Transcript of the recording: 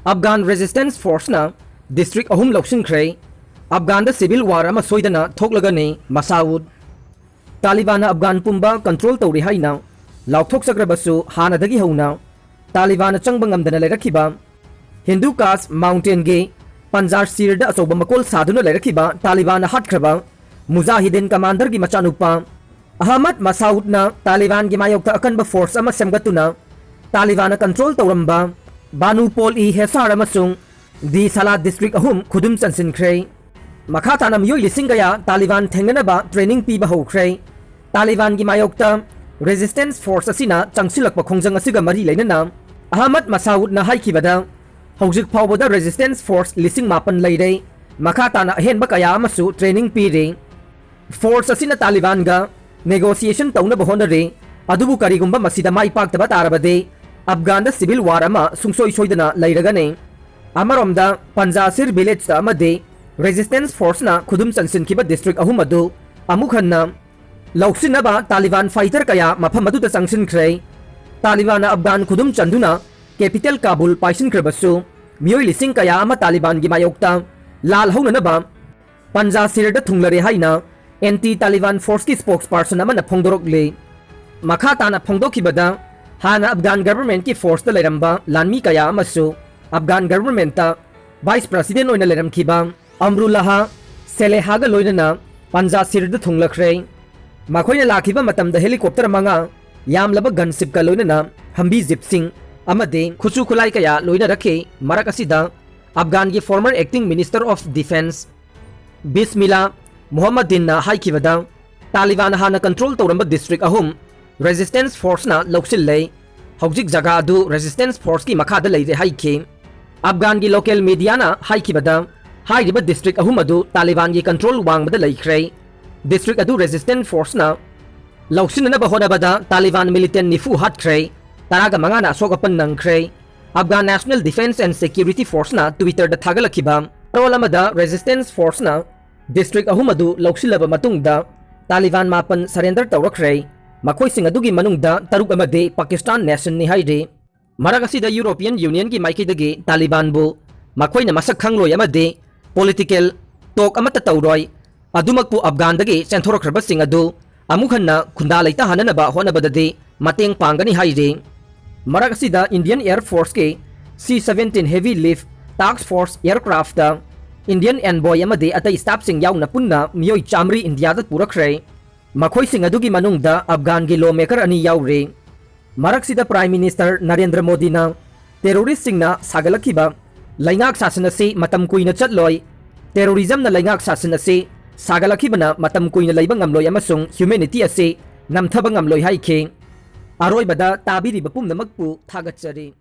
Afghan Resistance Force na District ahum lawsinkhre. Afghan da civil war ama Soidana Thoklagani Masaud. Taliban na Afghan pumba control tawri haina lauthok sakrabasu hanadagi hauna Taliban changbang amdana lerakhiba Hindu caste mountain ge Panjar sirda asoba makol saduna lerakhiba Taliban na hatkraba Mujahideen commander gi machanupa Ahmad Masaud na Taliban gi mayokta akanba force ama semgatuna Taliban na control tawramba Banu Pol I Hesar amasung di Salat district ahum khudum chansinkhre Makata nam yoy lising kaya Taliban thenganaba training piba hokre Taliban gi mayokta resistance force asina changsilakpa khongjang asiga mari leinana Ahmad Masaud na haikibada hojik phawbada resistance force lising mapan leire Makata na ahenba kaya amasu training pire force asina Taliban ga negotiation tawna bahonare adubu karigumba masida maipakta tarabade Afghan da civil war ama sungsoi soidana leiragane Amaromda Panjasir village ta amade resistance force na khudum chansinkiba district ahum adu amukhanna Lauksinaba Taliban fighter kaya mafam adu da changsinkhre Taliban na Afghan khudum chanduna capital Kabul paisinkhrebasu miyoi lising kaya ama Taliban gi mayokta lal haunanaba Panjasir da thunglare haina anti Taliban force ki spokesperson ama na phongdorokle Makata na phongdokibada Hana Afghan government ki force ta leramba lanmi kaya amasu Afghan government ta vice president oina leramkhiba Amrullah Selehaga loinana Panjasir da thunglakre Makhoina lakhiba matamda helicopter manga yamlaba gunship ka loinana hambi zipsing amade khuchu khulai kaya loina rakhe marakasida Afghan ki former acting minister of defense Bismillah Muhammadin na haikibada Taliban hana control tawramba district ahum resistance force na loksillei hojik jaga adu resistance force ki makhada leire haikhe Afghan ki local media na haikibada hairiba district ahum adu Taliban ki control wangbada leikhre district adu resistance force na loksinna bahonabada Taliban militant nifu hatkhre taraga mangana sogapan nangkhre Afghan National Defense and Security Force na Twitter da thagalakhiba rolamada resistance force na district ahum adu loksilaba matungda Taliban mapan surrender tawrakre Makhoi sing adugi manungda taruk amade Pakistan nation ni haire Maragasida European Union ki maikidagi Taliban bu makhoi na masak khangloi amade political talk amata tawroi adumakpu Afghan dagi chenthorokraba sing adu amukhanna khunda leita hananaba honabadade mateng pangani haire Maragasida Indian Air Force ke C-17 heavy lift task force aircraft da Indian envoy amade atai staff sing yauna punna miyoi chamri India da purakre Makhoi sing adugi manungda Afghan gi lawmaker ani yaure Maraksida Prime Minister Narendra Modi na terrorist sing na sagalakhiba laingak sasana se matam kuina chatloi terrorism na laingak sasana se sagalakhiba matam kuina leiba ngamloi amasung humanity ase namthaba ngamloi haikhe aroi bada tabiri bapum namakpu thagachari